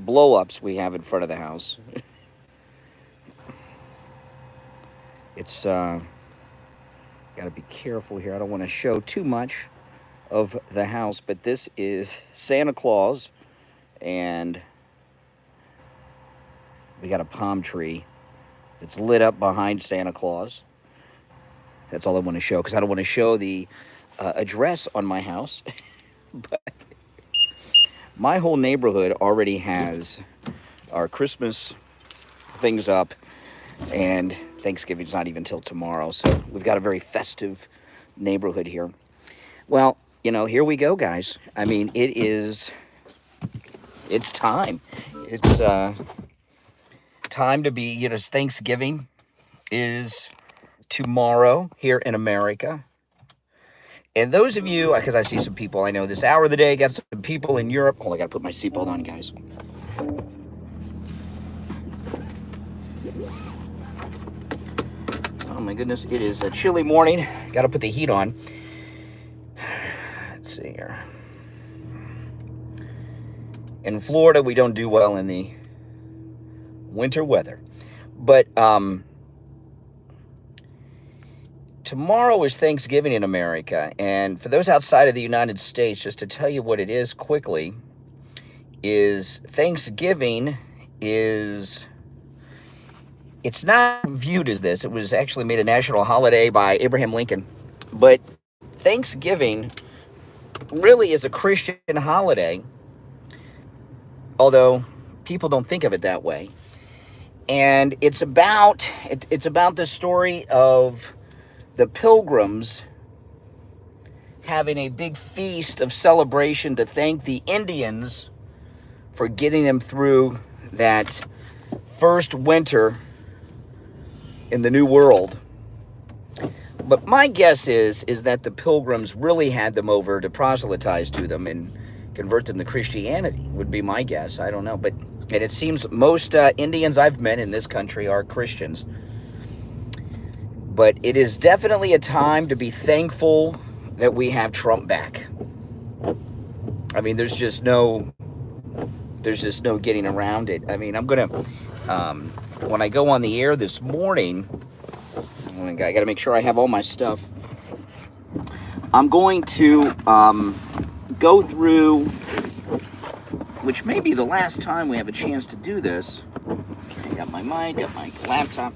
blow-ups we have in front of the house. It's got to be careful here. I don't want to show too much of the house, but this is Santa Claus, and we got a palm tree that's lit up behind Santa Claus. That's all I want to show, because I don't want to show the address on my house. But my whole neighborhood already has our Christmas things up, and Thanksgiving's not even till tomorrow, so we've got a very festive neighborhood here. Well, you know, here we go, guys. I mean, it's time. It's time to be, you know, Thanksgiving is tomorrow here in America. And those of you, because I see some people, I know this hour of the day, got some people in Europe. Oh, I got to put my seatbelt on, guys. Oh, my goodness. It is a chilly morning. Got to put the heat on. Let's see here. In Florida, we don't do well in the winter weather. But tomorrow is Thanksgiving in America. And for those outside of the United States, just to tell you what it is quickly, is Thanksgiving is... It's not viewed as this. It was actually made a national holiday by Abraham Lincoln. But Thanksgiving really is a Christian holiday, although people don't think of it that way. And it's about the story of the Pilgrims having a big feast of celebration to thank the Indians for getting them through that first winter in the New World. But my guess is that the Pilgrims really had them over to proselytize to them and convert them to Christianity, would be my guess. I don't know. And it seems most Indians I've met in this country are Christians. But it is definitely a time to be thankful that we have Trump back. I mean, there's just no getting around it. I mean, I'm going to... when I go on the air this morning, I got to make sure I have all my stuff. I'm going to go through, which may be the last time we have a chance to do this. I got my mic, got my laptop.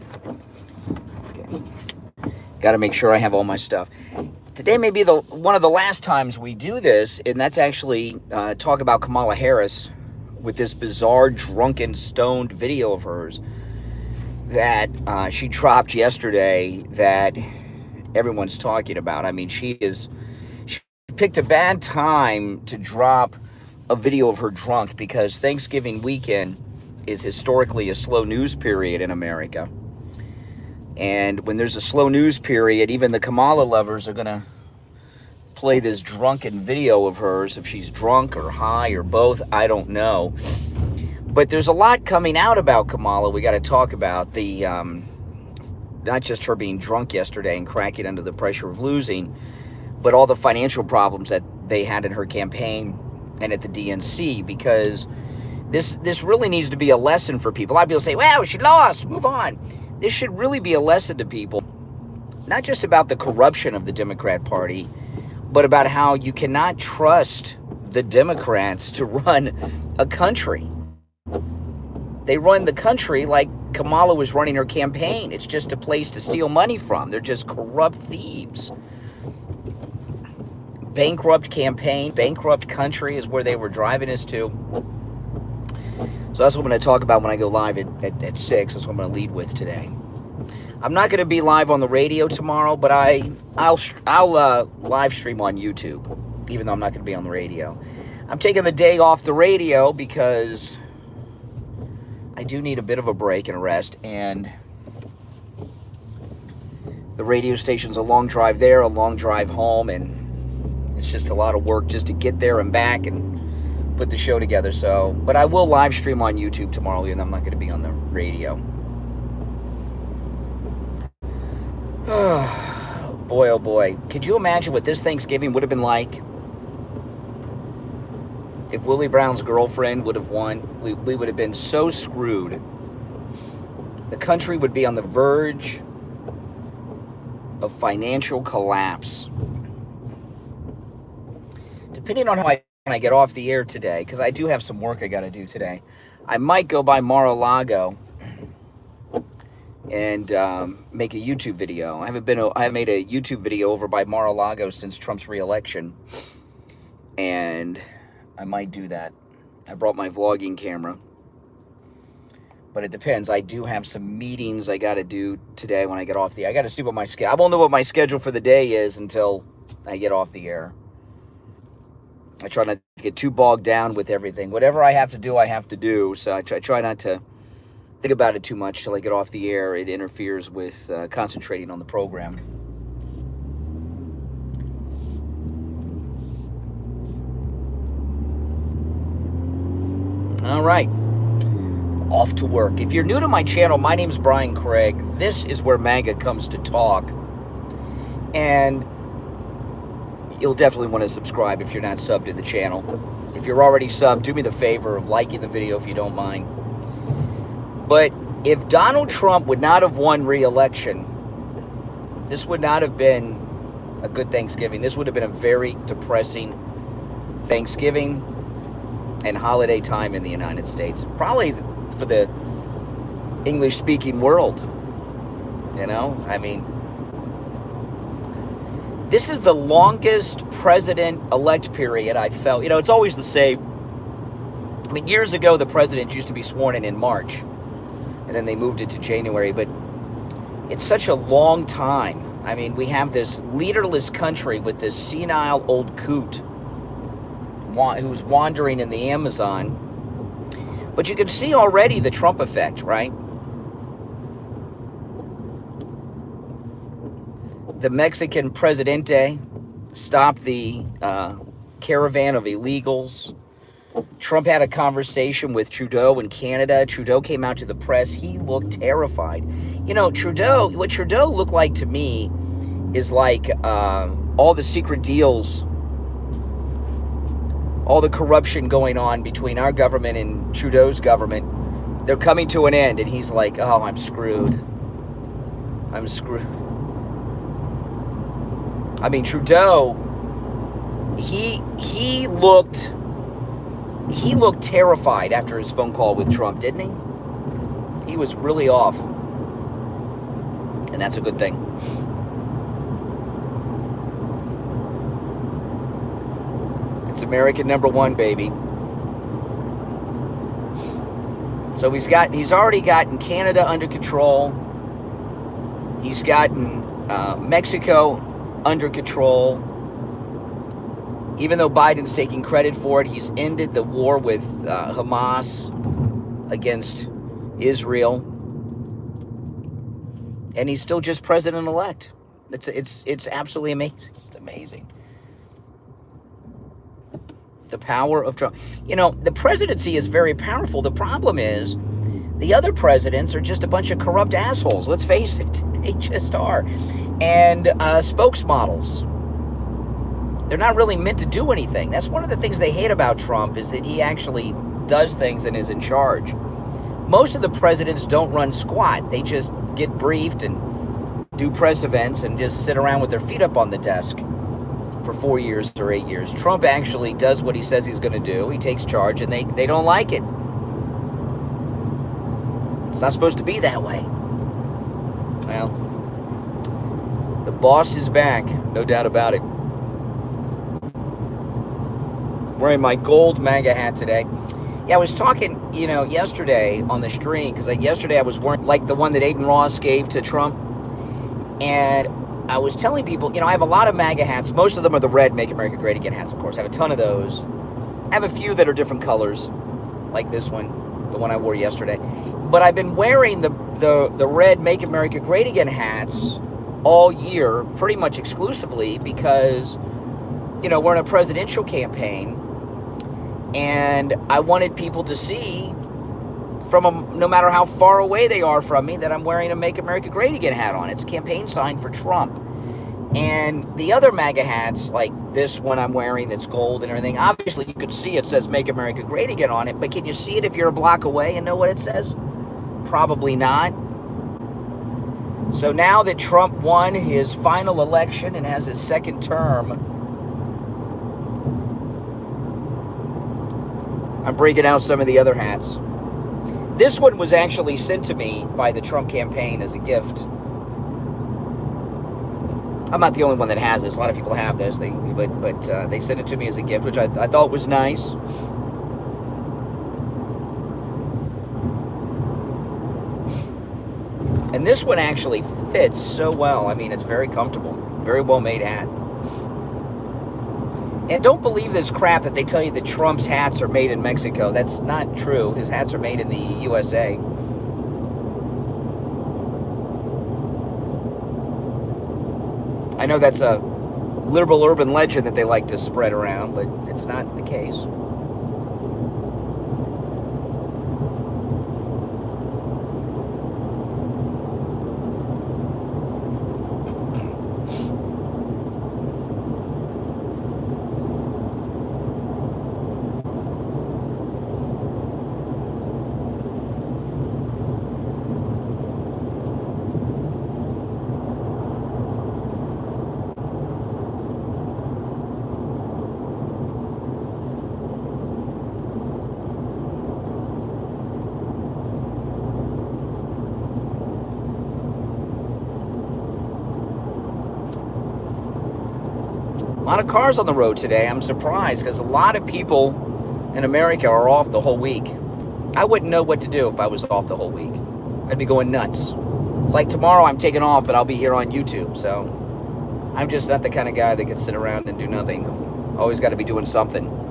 Okay. Got to make sure I have all my stuff. Today may be one of the last times we do this, and that's actually talk about Kamala Harris with this bizarre, drunken, stoned video of hers that she dropped yesterday that everyone's talking about. I mean, she picked a bad time to drop a video of her drunk, because Thanksgiving weekend is historically a slow news period in America. And when there's a slow news period, even the Kamala lovers are going to play this drunken video of hers. If she's drunk or high or both, I don't know. But there's a lot coming out about Kamala we got to talk about. The not just her being drunk yesterday and cracking under the pressure of losing, but all the financial problems that they had in her campaign and at the DNC, because this really needs to be a lesson for people. A lot of people say, well, she lost, move on. This should really be a lesson to people, not just about the corruption of the Democrat Party, but about how you cannot trust the Democrats to run a country. They run the country like Kamala was running her campaign. It's just a place to steal money from. They're just corrupt thieves. Bankrupt campaign, bankrupt country is where they were driving us to. So that's what I'm going to talk about when I go live at 6. That's what I'm going to lead with today. I'm not going to be live on the radio tomorrow, but I'll live stream on YouTube, even though I'm not going to be on the radio. I'm taking the day off the radio because I do need a bit of a break and a rest, and the radio station's a long drive there, a long drive home, and it's just a lot of work just to get there and back and put the show together. So, but I will live stream on YouTube tomorrow, even though I'm not going to be on the radio. Boy, oh boy. Could you imagine what this Thanksgiving would have been like if Willie Brown's girlfriend would have won, we would have been so screwed. The country would be on the verge of financial collapse. Depending on how I get off the air today, because I do have some work I got to do today, I might go by Mar-a-Lago and make a YouTube video. I haven't made a YouTube video over by Mar-a-Lago since Trump's re-election, and I might do that. I brought my vlogging camera, but it depends. I do have some meetings I got to do today when I get off the air. I got to see what my schedule. I won't know what my schedule for the day is until I get off the air. I try not to get too bogged down with everything. Whatever I have to do, I have to do. So I try not to think about it too much till I get off the air. It interferes with concentrating on the program. All right. Off to work. If you're new to my channel, my name's Brian Craig. This is where Maga comes to talk. And you'll definitely want to subscribe if you're not subbed to the channel. If you're already subbed, do me the favor of liking the video if you don't mind. But if Donald Trump would not have won re-election, this would not have been a good Thanksgiving. This would have been a very depressing Thanksgiving and holiday time in the United States. Probably for the English-speaking world. You know, I mean, this is the longest president-elect period I felt. You know, it's always the same. I mean, years ago, the president used to be sworn in March, and then they moved it to January, but it's such a long time. I mean, we have this leaderless country with this senile old coot who's wandering in the Amazon. But you can see already the Trump effect, right? The Mexican Presidente stopped the caravan of illegals. Trump had a conversation with Trudeau in Canada. Trudeau came out to the press. He looked terrified. You know, what Trudeau looked like to me is like all the secret deals, all the corruption going on between our government and Trudeau's government. They're coming to an end, and he's like, oh, I'm screwed. I'm screwed. I mean, Trudeau, he looked terrified after his phone call with Trump, didn't he? He was really off. And that's a good thing. It's American #1, baby. So he's already gotten Canada under control. He's gotten Mexico under control. Even though Biden's taking credit for it, he's ended the war with Hamas against Israel, and he's still just president-elect. It's absolutely amazing. It's amazing. The power of Trump. You know, the presidency is very powerful. The problem is the other presidents are just a bunch of corrupt assholes. Let's face it. They just are. And spokesmodels. They're not really meant to do anything. That's one of the things they hate about Trump, is that he actually does things and is in charge. Most of the presidents don't run squat. They just get briefed and do press events and just sit around with their feet up on the desk for 4 years or 8 years. Trump actually does what he says he's going to do. He takes charge, and they don't like it. It's not supposed to be that way. Well, the boss is back, no doubt about it. Wearing my gold MAGA hat today. Yeah, I was talking, you know, yesterday on the stream, because yesterday I was wearing like the one that Aiden Ross gave to Trump, and I was telling people, you know, I have a lot of MAGA hats. Most of them are the red Make America Great Again hats, of course. I have a ton of those. I have a few that are different colors, like this one, the one I wore yesterday. But I've been wearing the red Make America Great Again hats all year, pretty much exclusively, because, you know, we're in a presidential campaign, and I wanted people to see, no matter how far away they are from me, that I'm wearing a Make America Great Again hat on. It's a campaign sign for Trump. And the other MAGA hats, like this one I'm wearing that's gold and everything. Obviously, you could see it says Make America Great Again on it, but can you see it if you're a block away and know what it says? Probably not. So now that Trump won his final election and has his second term, I'm breaking out some of the other hats. This one was actually sent to me by the Trump campaign as a gift. I'm not the only one that has this. A lot of people have this. But they sent it to me as a gift, which I thought was nice. And this one actually fits so well. I mean, it's very comfortable. Very well made hat. And don't believe this crap that they tell you that Trump's hats are made in Mexico. That's not true. His hats are made in the USA. I know that's a liberal urban legend that they like to spread around, but it's not the case. A lot of cars on the road today. I'm surprised because a lot of people in America are off the whole week. I wouldn't know what to do if I was off the whole week. I'd be going nuts. It's like tomorrow I'm taking off, but I'll be here on YouTube. So I'm just not the kind of guy that can sit around and do nothing. Always got to be doing something.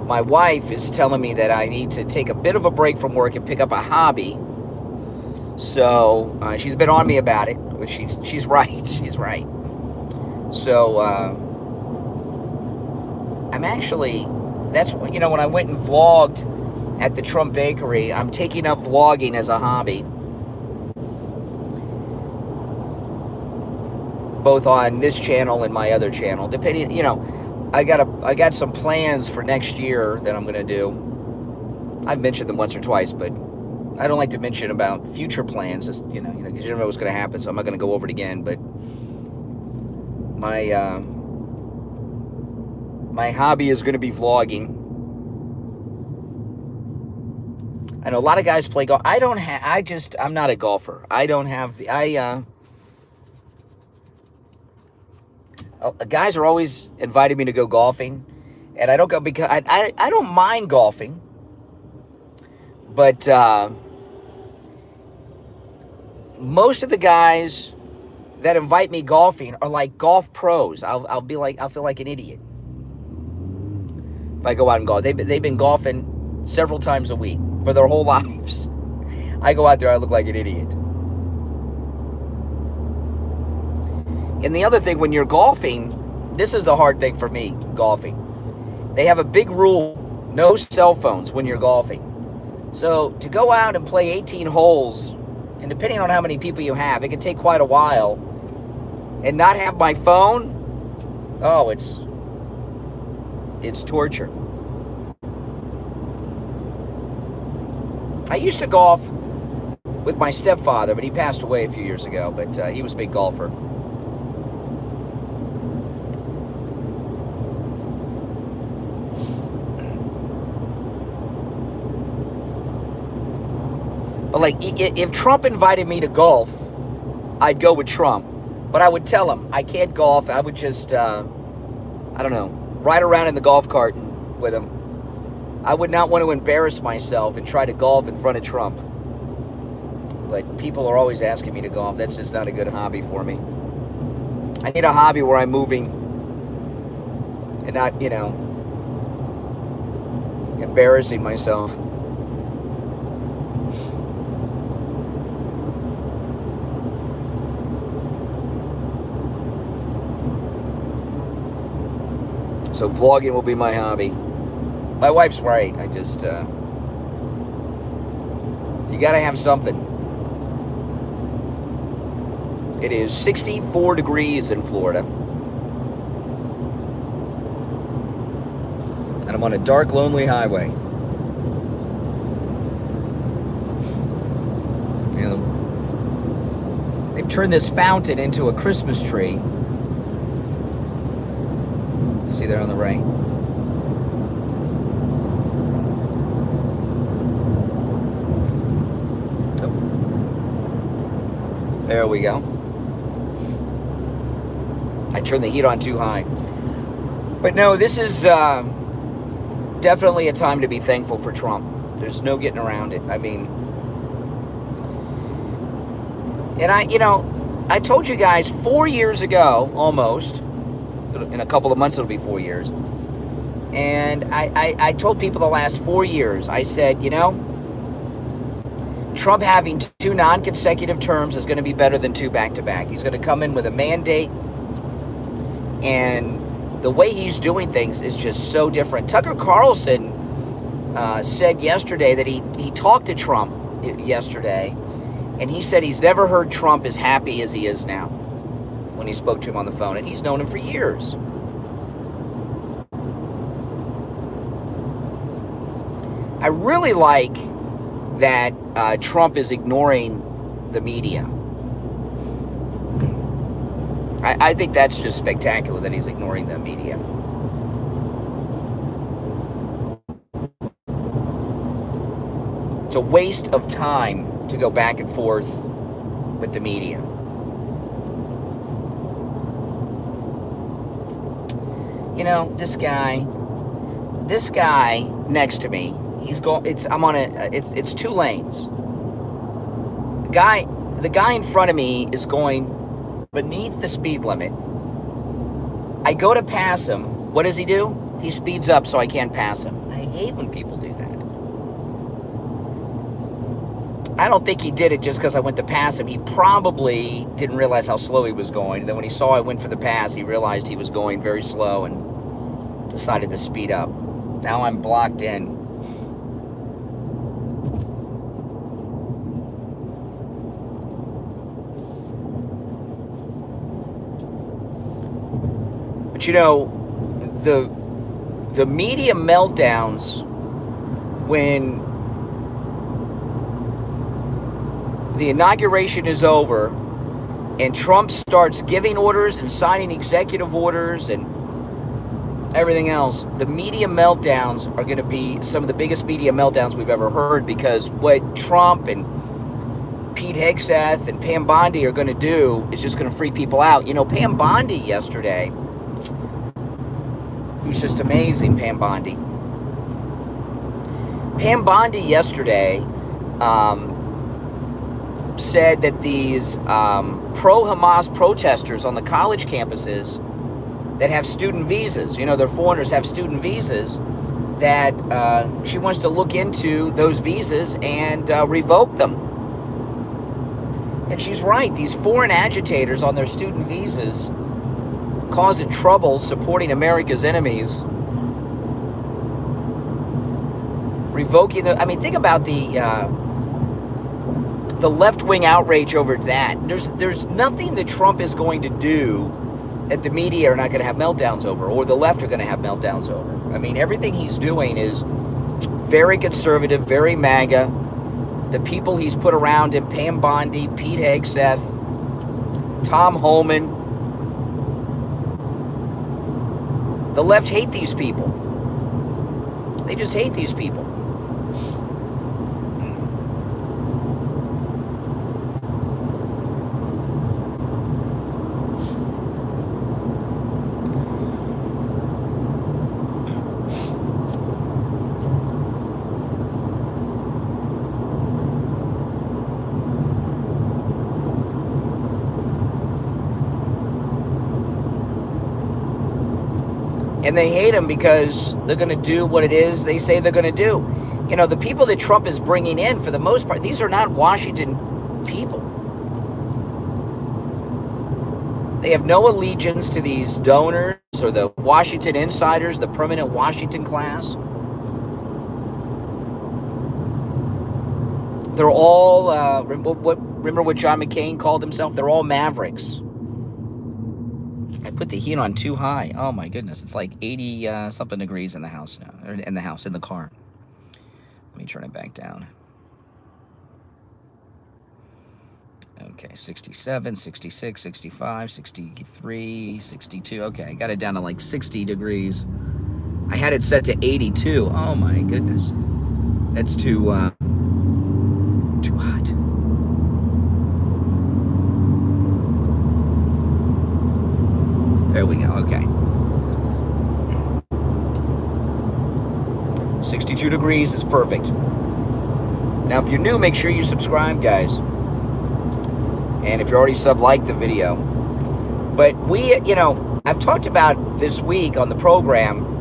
My wife is telling me that I need to take a bit of a break from work and pick up a hobby. So she's been on me about it, but she's right. She's right. So I'm actually, that's what, you know, when I went and vlogged at the Trump Bakery, I'm taking up vlogging as a hobby. Both on this channel and my other channel, depending, you know. I got some plans for next year that I'm going to do. I've mentioned them once or twice, but I don't like to mention about future plans, just, you know, because you don't know what's going to happen, so I'm not going to go over it again. But my hobby is going to be vlogging. I know a lot of guys play golf. I'm not a golfer. I don't have the, guys are always inviting me to go golfing, and I don't go because I don't mind golfing, but most of the guys that invite me golfing are like golf pros. I'll feel like an idiot if I go out and golf. They've been golfing several times a week for their whole lives. I go out there, I look like an idiot. And the other thing, when you're golfing, this is the hard thing for me, golfing. They have a big rule, no cell phones when you're golfing. So to go out and play 18 holes, and depending on how many people you have, it can take quite a while, and not have my phone, oh, it's torture. I used to golf with my stepfather, but he passed away a few years ago, but he was a big golfer. But like, if Trump invited me to golf, I'd go with Trump. But I would tell him I can't golf. I would just, I don't know, ride around in the golf cart with him. I would not want to embarrass myself and try to golf in front of Trump. But people are always asking me to golf. That's just not a good hobby for me. I need a hobby where I'm moving and not, you know, embarrassing myself. So vlogging will be my hobby. My wife's right. I just, You got to have something. It is 64 degrees in Florida. And I'm on a dark, lonely highway. You know, they've turned this fountain into a Christmas tree. You see there on the right. Oh. There we go. I turned the heat on too high. But no, this is definitely a time to be thankful for Trump. There's no getting around it. I mean, and I told you guys 4 years ago, almost, in a couple of months it'll be 4 years, and I told people the last 4 years, I said, Trump having 2 non-consecutive terms is going to be better than 2 back-to-back. He's going to come in with a mandate, and the way he's doing things is just so different. Tucker Carlson said yesterday that he talked to Trump yesterday, and he said he's never heard Trump as happy as he is now when he spoke to him on the phone, and he's known him for years. I really like that Trump is ignoring the media. I think that's just spectacular that he's ignoring the media. It's a waste of time to go back and forth with the media. This guy next to me, it's 2 lanes. The guy in front of me is going beneath the speed limit. I go to pass him. What does he do? He speeds up so I can't pass him. I hate when people do that. I don't think he did it just because I went to pass him. He probably didn't realize how slow he was going. And then when he saw I went for the pass, he realized he was going very slow and decided to speed up. Now I'm blocked in. But the media meltdowns when the inauguration is over and Trump starts giving orders and signing executive orders and everything else, the media meltdowns are going to be some of the biggest media meltdowns we've ever heard, because what Trump and Pete Hegseth and Pam Bondi are going to do is just going to freak people out. Pam Bondi yesterday, who's just amazing, Pam Bondi. Pam Bondi yesterday said that these pro-Hamas protesters on the college campuses that have student visas, they're foreigners, have student visas, that she wants to look into those visas and revoke them. And she's right. These foreign agitators on their student visas causing trouble, supporting America's enemies, revoking the... think about the left-wing outrage over that. There's nothing that Trump is going to do that the media are not going to have meltdowns over, or the left are going to have meltdowns over. Everything he's doing is very conservative, very MAGA. The people he's put around him, Pam Bondi, Pete Hegseth, Tom Homan. The left hate these people. They just hate these people. And they hate him because they're going to do what it is they say they're going to do. The people that Trump is bringing in, for the most part, these are not Washington people. They have no allegiance to these donors or the Washington insiders, the permanent Washington class. They're all, remember what John McCain called himself? They're all mavericks. I put the heat on too high. Oh my goodness, it's like 80 something degrees in the house now, or in the car. Let me turn it back down. Okay, 67, 66, 65, 63, 62. Okay, I got it down to like 60 degrees. I had it set to 82. Oh my goodness. That's too hot. There we go, okay. 62 degrees is perfect. Now, if you're new, make sure you subscribe, guys. And if you're already sub, like the video. But we, you know, I've talked about this week on the program,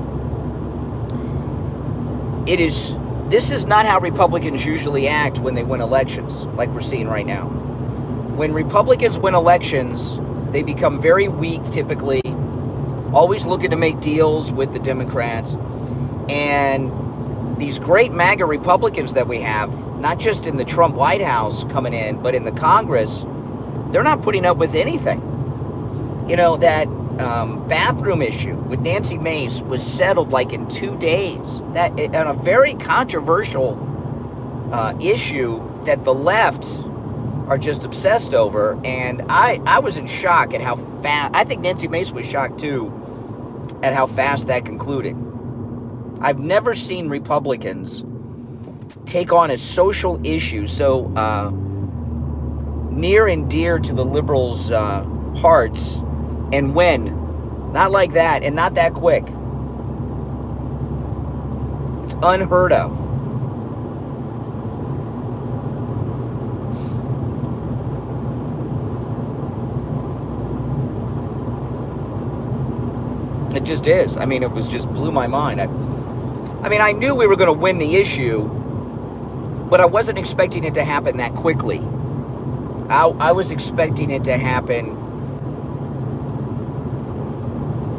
this is not how Republicans usually act when they win elections, like we're seeing right now. When Republicans win elections, they become very weak, typically, always looking to make deals with the Democrats. And these great MAGA Republicans that we have, not just in the Trump White House coming in, but in the Congress, they're not putting up with anything. You know, that bathroom issue with Nancy Mace was settled like in 2 days. That on a very controversial issue that the left are just obsessed over. And I was in shock at how fast, I think Nancy Mace was shocked too, at how fast that concluded. I've never seen Republicans take on a social issue so near and dear to the liberals' hearts and win. Not like that, and not that quick. It's unheard of. It just is. I mean, it was just blew my mind. I mean, I knew we were going to win the issue, but I wasn't expecting it to happen that quickly. I was expecting it to happen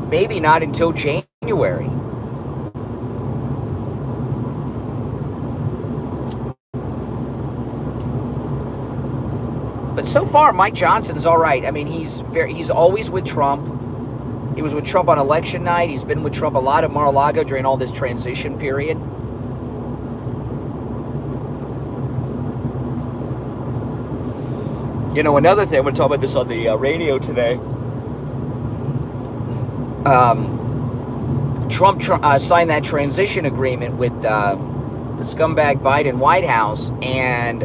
maybe not until January. But so far, Mike Johnson's all right. I mean, he's always with Trump. He was with Trump on election night. He's been with Trump a lot at Mar-a-Lago during all this transition period. You know, another thing, I'm going to talk about this on the radio today. Trump signed that transition agreement with the scumbag Biden White House, and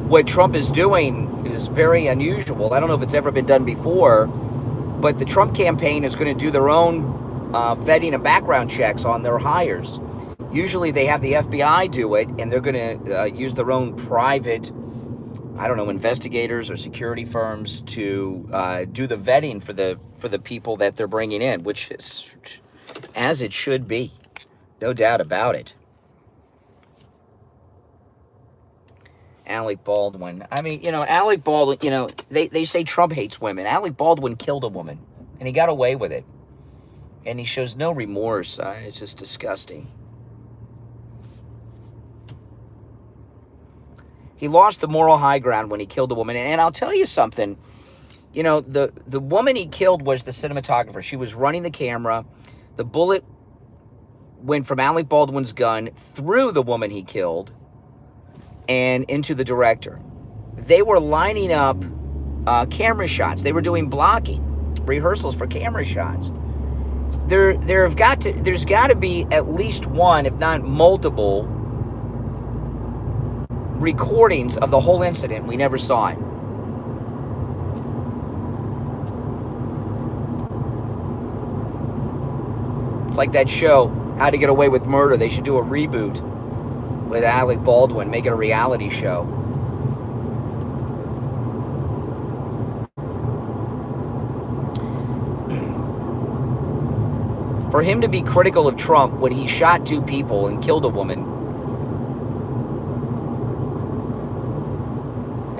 what Trump is doing is very unusual. I don't know if it's ever been done before, but the Trump campaign is going to do their own vetting and background checks on their hires. Usually they have the FBI do it, and they're going to use their own private, I don't know, investigators or security firms to do the vetting for the people that they're bringing in, which is as it should be, no doubt about it. Alec Baldwin. I mean, you know, Alec Baldwin, you know, they say Trump hates women. Alec Baldwin killed a woman, and he got away with it. And he shows no remorse. It's just disgusting. He lost the moral high ground when he killed a woman. And I'll tell you something. You know, the woman he killed was the cinematographer. She was running the camera. The bullet went from Alec Baldwin's gun through the woman he killed and into the director. They were lining up camera shots. They were doing blocking, rehearsals for camera shots. There's got to be at least one, if not multiple, recordings of the whole incident. We never saw it. It's like that show, How to Get Away with Murder. They should do a reboot with Alec Baldwin, make it a reality show. For him to be critical of Trump when he shot 2 people and killed a woman,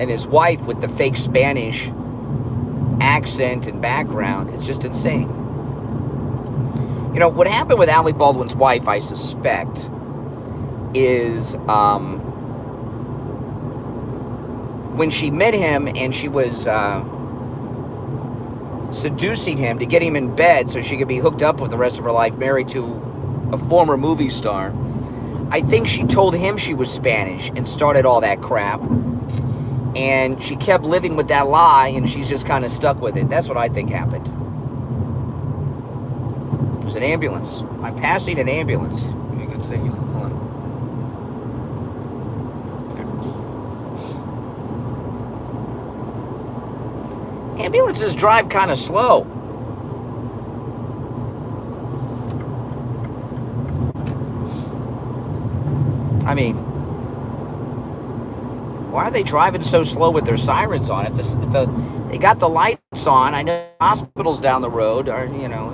and his wife with the fake Spanish accent and background, it's just insane. You know, what happened with Alec Baldwin's wife, I suspect, is when she met him and she was seducing him to get him in bed so she could be hooked up with the rest of her life, married to a former movie star, I think she told him she was Spanish and started all that crap. And she kept living with that lie, and she's just kind of stuck with it. That's what I think happened. There's an ambulance. I'm passing an ambulance. You can see. Hold on. There. Ambulances drive kind of slow. I mean, why are they driving so slow with their sirens on? If they got the lights on, I know hospitals down the road are, you know,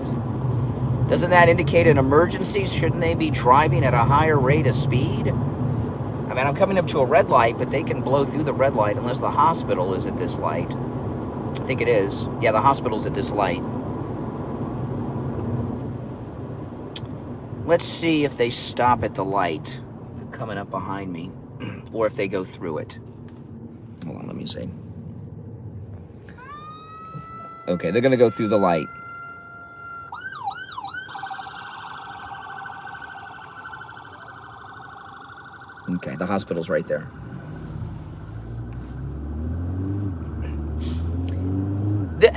doesn't that indicate an emergency? Shouldn't they be driving at a higher rate of speed? I mean, I'm coming up to a red light, but they can blow through the red light unless the hospital is at this light. I think it is. Yeah, the hospital's at this light. Let's see if they stop at the light. They're coming up behind me. Or if they go through it. Hold on, let me see. Okay, they're going to go through the light. Okay, the hospital's right there.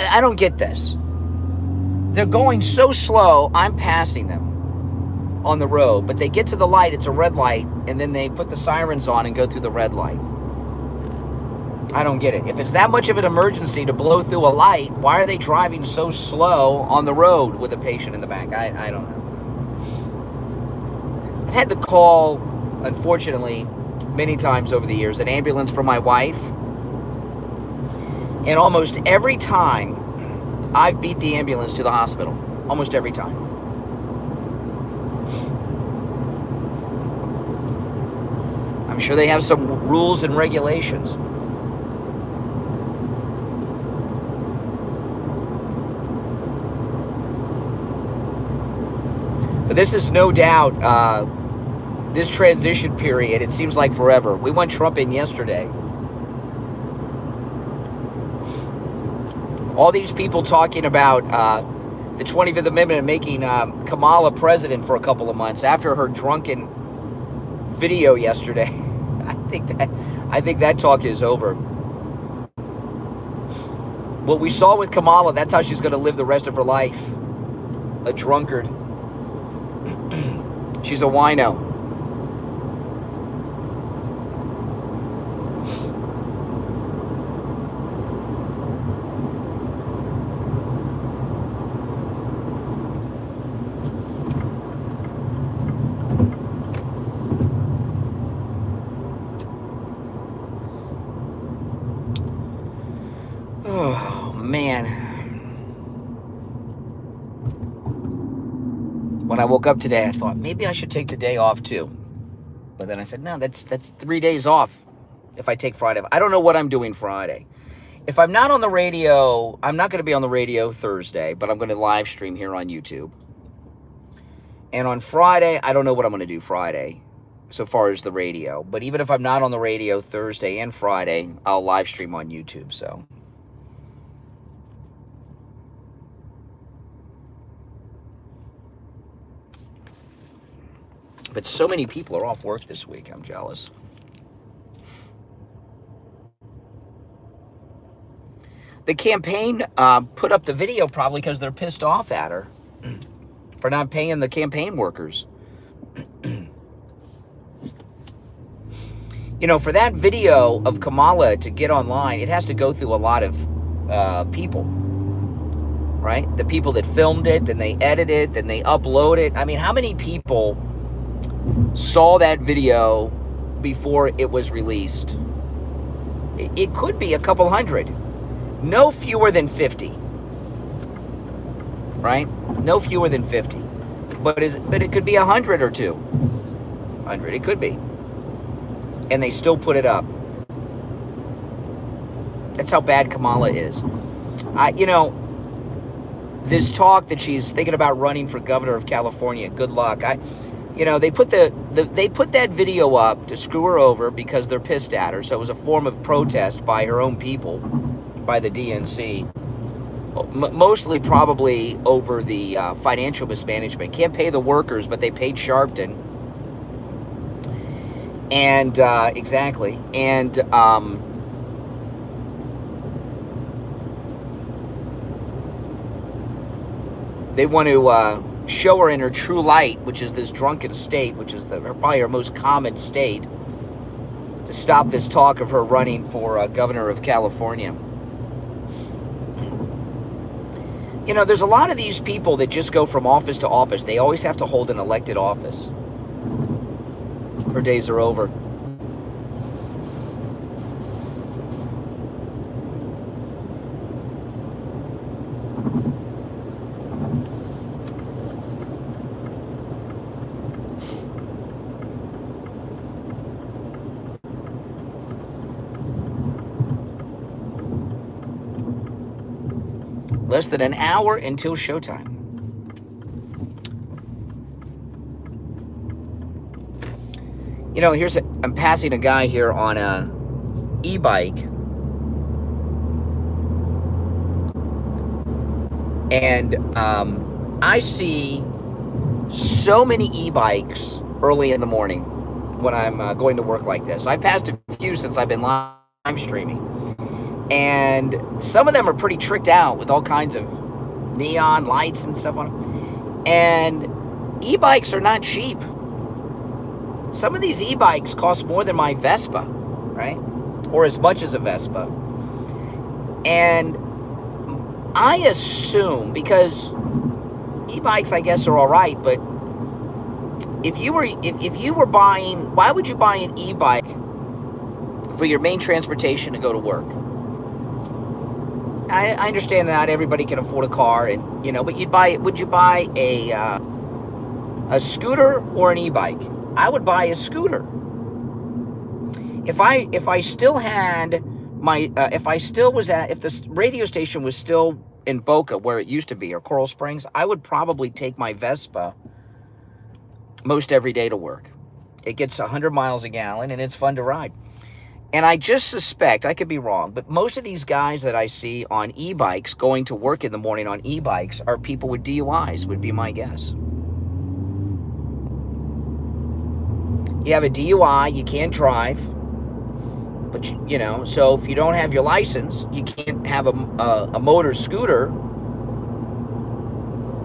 I don't get this. They're going so slow, I'm passing them on the road, but they get to the light, it's a red light, and then they put the sirens on and go through the red light. I don't get it. If it's that much of an emergency to blow through a light, why are they driving so slow on the road with a patient in the back? I don't know. I've had to call, unfortunately, many times over the years, an ambulance for my wife, and almost every time I've beat the ambulance to the hospital. Almost every time. I'm sure they have some rules and regulations. But this is no doubt, this transition period, it seems like forever. We went Trump in yesterday. All these people talking about the 25th Amendment and making Kamala president for a couple of months after her drunken video yesterday. I think that talk is over. What we saw with Kamala, that's how she's going to live the rest of her life. A drunkard. She's a wino. Oh, man. When I woke up today, I thought, maybe I should take the day off too. But then I said, no, that's 3 days off if I take Friday. I don't know what I'm doing Friday. If I'm not on the radio, I'm not going to be on the radio Thursday, but I'm going to live stream here on YouTube. And on Friday, I don't know what I'm going to do Friday so far as the radio. But even if I'm not on the radio Thursday and Friday, I'll live stream on YouTube, so... But so many people are off work this week. I'm jealous. The campaign put up the video probably because they're pissed off at her for not paying the campaign workers. You know, for that video of Kamala to get online, it has to go through a lot of people, right? The people that filmed it, then they edit it, then they upload it. I mean, how many people saw that video before it was released? It could be a couple hundred. No fewer than 50. Right? No fewer than 50. But it could be 100 or 200. It could be. And they still put it up. That's how bad Kamala is. You know, this talk that she's thinking about running for governor of California, good luck. You know, they put they put that video up to screw her over because they're pissed at her. So it was a form of protest by her own people, by the DNC. Mostly probably over the financial mismanagement. Can't pay the workers, but they paid Sharpton. And exactly. And they want to show her in her true light, which is this drunken state, which is probably her most common state, to stop this talk of her running for governor of California. You know, there's a lot of these people that just go from office to office. They always have to hold an elected office. Her days are over. Less than an hour until showtime. You know, I'm passing a guy here on a e-bike. And I see so many e-bikes early in the morning when I'm going to work like this. I've passed a few since I've been live streaming. And some of them are pretty tricked out with all kinds of neon lights and stuff on them. And e-bikes are not cheap. Some of these e-bikes cost more than my Vespa, right? Or as much as a Vespa. And I assume, because e-bikes, I guess, are all right, but if you were buying, why would you buy an e-bike for your main transportation to go to work? I understand that not everybody can afford a car, and you know, but would you buy a scooter or an e-bike? I would buy a scooter. If I still had my if the radio station was still in Boca where it used to be, or Coral Springs, I would probably take my Vespa most every day to work. It gets 100 miles a gallon and it's fun to ride. And I just suspect, I could be wrong, but most of these guys that I see on e-bikes going to work in the morning on e-bikes are people with DUIs, would be my guess. You have a DUI, you can't drive, but you know, so if you don't have your license, you can't have a motor scooter,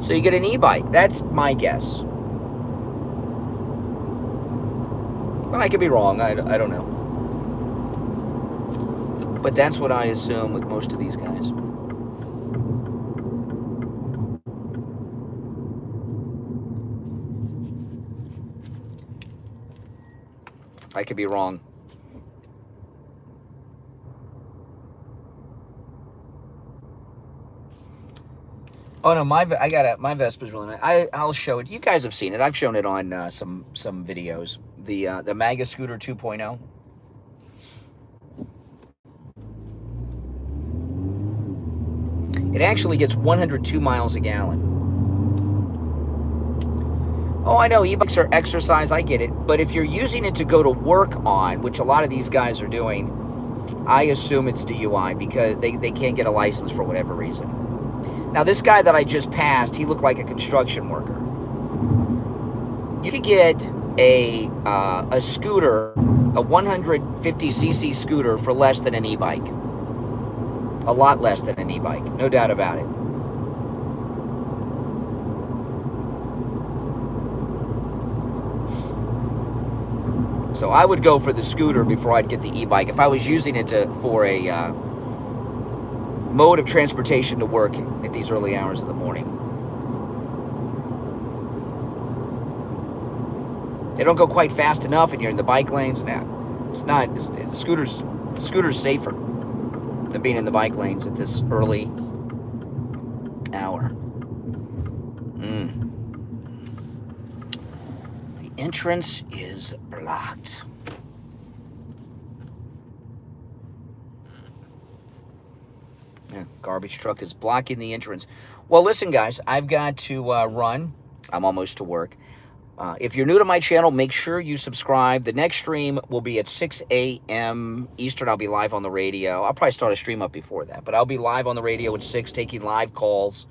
so you get an e-bike. That's my guess. But I could be wrong, I don't know. But that's what I assume with most of these guys. I could be wrong. Oh no, my Vespa's really nice. I'll show it. You guys have seen it. I've shown it on some videos. The Maga Scooter 2.0. It actually gets 102 miles a gallon. Oh, I know, e-bikes are exercise, I get it. But if you're using it to go to work on, which a lot of these guys are doing, I assume it's DUI because they can't get a license for whatever reason. Now, this guy that I just passed, he looked like a construction worker. You could get a scooter, a 150cc scooter for less than an e-bike. A lot less than an e-bike, no doubt about it. So I would go for the scooter before I'd get the e-bike if I was using it for a mode of transportation to work at these early hours of the morning. They don't go quite fast enough, and you're in the bike lanes. Now, it's not. Scooter's safer than being in the bike lanes at this early hour. The entrance is blocked. Yeah, garbage truck is blocking the entrance. Well, listen, guys, I've got to run. I'm almost to work. If you're new to my channel, make sure you subscribe. The next stream will be at 6 a.m. Eastern. I'll be live on the radio. I'll probably start a stream up before that, but I'll be live on the radio at 6, taking live calls.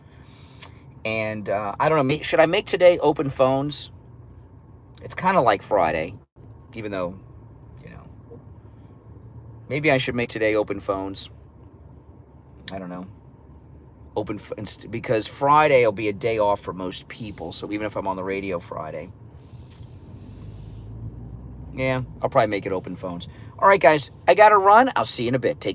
And I don't know, should I make today open phones? It's kind of like Friday, even though, you know, maybe I should make today open phones. I don't know. Because Friday will be a day off for most people. So even if I'm on the radio Friday, yeah, I'll probably make it open phones. All right, guys, I got to run. I'll see you in a bit. Take